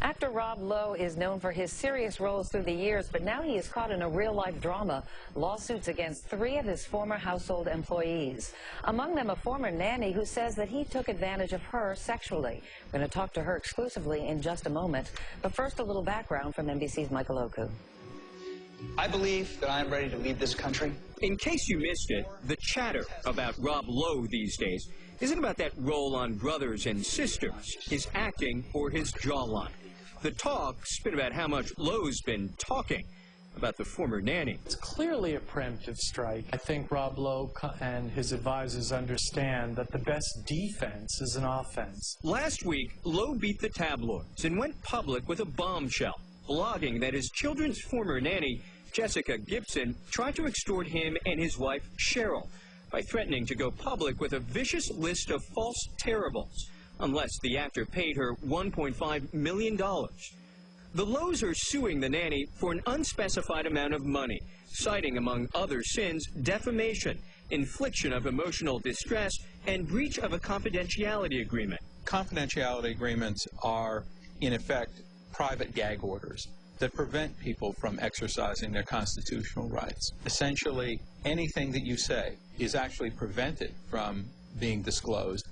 Actor Rob Lowe is known for his serious roles through the years, but now he is caught in a real-life drama, lawsuits against 3 of his former household employees. Among them, a former nanny who says that he took advantage of her sexually. We're going to talk to her exclusively in just a moment. But first, a little background from NBC's Michael Oku. I believe that I am ready to lead this country. In case you missed it, the chatter about Rob Lowe these days isn't about that role on Brothers and Sisters, his acting, or his jawline. The talk's been about how much Lowe's been talking about the former nanny. It's clearly a preemptive strike. I think Rob Lowe and his advisors understand that the best defense is an offense. Last week, Lowe beat the tabloids and went public with a bombshell, blogging that his children's former nanny, Jessica Gibson, tried to extort him and his wife, Cheryl, by threatening to go public with a vicious list of false terribles unless the actor paid her $1.5 million. The Lowes are suing the nanny for an unspecified amount of money, citing, among other sins, defamation, infliction of emotional distress, and breach of a confidentiality agreement. Confidentiality agreements are, in effect, private gag orders that prevent people from exercising their constitutional rights. Essentially, anything that you say is actually prevented from being disclosed.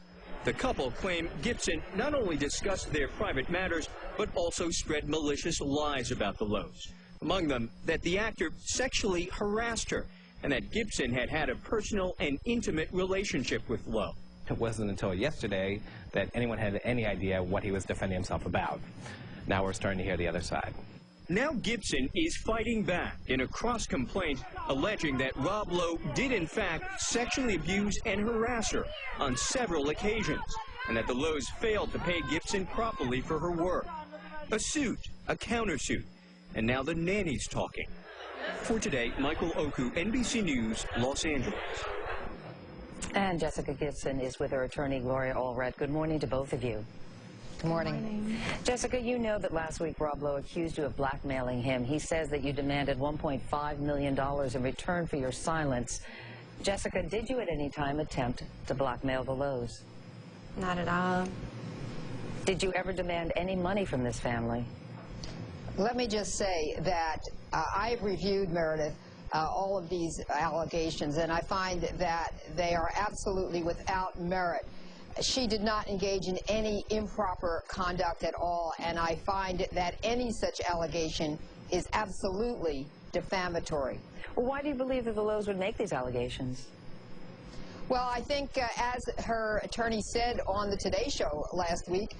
The couple claim Gibson not only discussed their private matters, but also spread malicious lies about the Lowes. Among them, that the actor sexually harassed her, and that Gibson had had a personal and intimate relationship with Lowe. It wasn't until yesterday that anyone had any idea what he was defending himself about. Now we're starting to hear the other side. Now Gibson is fighting back in a cross-complaint alleging that Rob Lowe did in fact sexually abuse and harass her on several occasions, and that the Lowes failed to pay Gibson properly for her work. A suit, a countersuit, and now the nanny's talking. For today, Michael Oku, NBC News, Los Angeles. And Jessica Gibson is with her attorney, Gloria Allred. Good morning to both of you. Good morning. Jessica, you know that last week Rob Lowe accused you of blackmailing him. He says that you demanded $1.5 million in return for your silence. Jessica, did you at any time attempt to blackmail the Lowes? Not at all. Did you ever demand any money from this family? Let me just say that I've reviewed, Meredith, all of these allegations, and I find that they are absolutely without merit. She did not engage in any improper conduct at all, and I find that any such allegation is absolutely defamatory. Well, why do you believe that the Lowes would make these allegations? Well, I think, as her attorney said on the Today Show last week,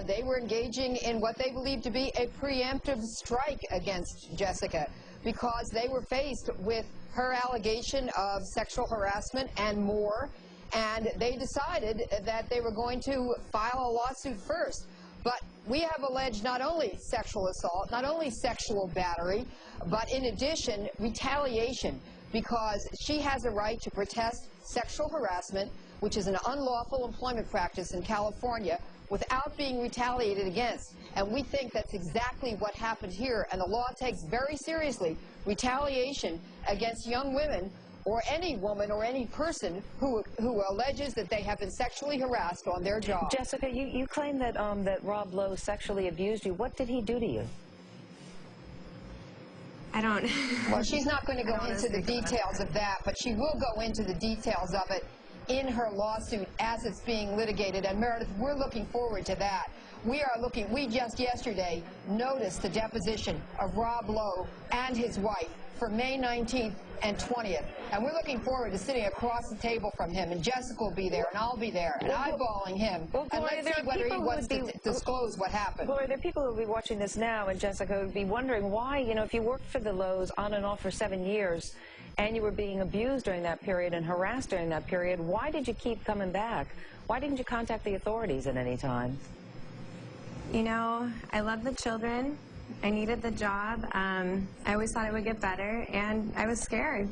they were engaging in what they believed to be a preemptive strike against Jessica because they were faced with her allegation of sexual harassment and more, and they decided that they were going to file a lawsuit first. But we have alleged not only sexual assault, not only sexual battery, but in addition, retaliation, because she has a right to protest sexual harassment, which is an unlawful employment practice in California, without being retaliated against. And we think that's exactly what happened here, and the law takes very seriously retaliation against young women or any woman or any person who alleges that they have been sexually harassed on their job. Jessica, you claim that, that Rob Lowe sexually abused you. What did he do to you? I don't... Well, she's not going to go into the details of that, but she will go into the details of it in her lawsuit as it's being litigated. And Meredith, we're looking forward to that. We just yesterday noticed the deposition of Rob Lowe and his wife for May 19th and 20th. And we're looking forward to sitting across the table from him, and Jessica will be there, and I'll be there, and eyeballing him. Well, and Gloria, let's see whether he wants to disclose what happened. Gloria, there are people who will be watching this now, and Jessica would be wondering why, you know, if you worked for the Lowes on and off for 7 years, and you were being abused during that period and harassed during that period, why did you keep coming back? Why didn't you contact the authorities at any time? You know, I love the children. I needed the job. I always thought it would get better, and I was scared.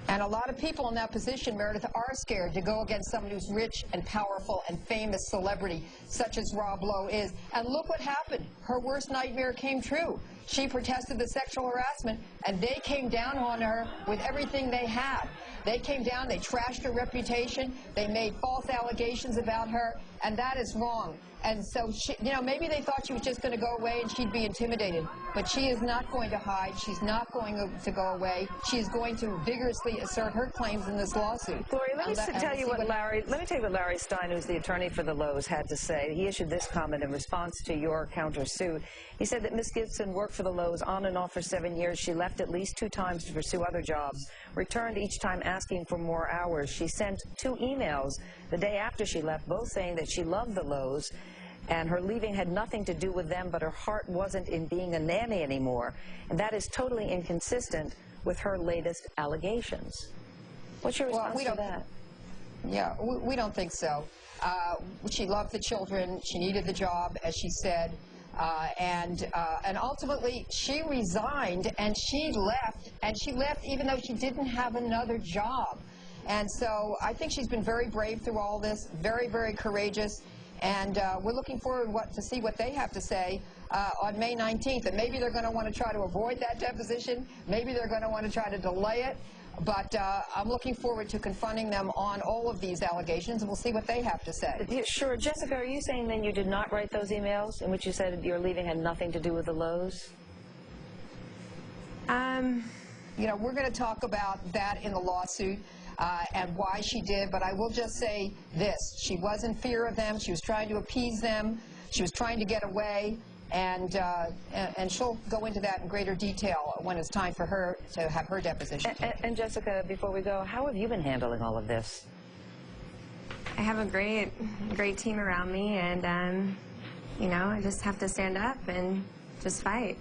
And a lot of people in that position, Meredith, are scared to go against someone who's rich and powerful and famous celebrity, such as Rob Lowe is. And look what happened. Her worst nightmare came true. She protested the sexual harassment, and they came down on her with everything they had. They came down, they trashed her reputation, they made false allegations about her, and that is wrong. And so, she, you know, maybe they thought she was just going to go away and she'd be intimidated. But she is not going to hide. She's not going to go away. She is going to vigorously assert her claims in this lawsuit. Gloria, let me tell you what Larry Stein, who's the attorney for the Lowes, had to say. He issued this comment in response to your countersuit. He said that Ms. Gibson worked for the Lowes on and off for 7 years. She left at least 2 times to pursue other jobs, returned each time asking for more hours. She sent 2 emails the day after she left, both saying that she loved the Lowes and her leaving had nothing to do with them, but her heart wasn't in being a nanny anymore. And that is totally inconsistent with her latest allegations. What's your response to that? Yeah, we don't think so. She loved the children. She needed the job, as she said. And ultimately, she resigned, and she left even though she didn't have another job. And so I think she's been very brave through all this, very, very courageous. And we're looking forward to see what they have to say on May 19th. And maybe they're going to want to try to avoid that deposition. Maybe they're going to want to try to delay it. But I'm looking forward to confronting them on all of these allegations, and we'll see what they have to say. Sure. Jessica, are you saying then you did not write those emails in which you said your leaving had nothing to do with the Lowes? You know, we're going to talk about that in the lawsuit. And why she did, but I will just say this. She was in fear of them. She was trying to appease them. She was trying to get away, and she'll go into that in greater detail when it's time for her to have her deposition. And Jessica, before we go, how have you been handling all of this? I have a great team around me, and you know, I just have to stand up and just fight.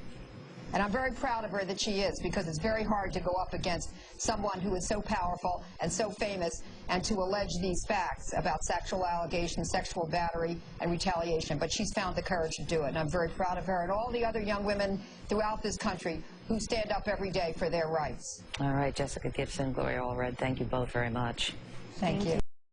And I'm very proud of her that she is, because it's very hard to go up against someone who is so powerful and so famous and to allege these facts about sexual allegations, sexual battery, and retaliation. But she's found the courage to do it, and I'm very proud of her and all the other young women throughout this country who stand up every day for their rights. All right, Jessica Gibson, Gloria Allred, thank you both very much. Thank you.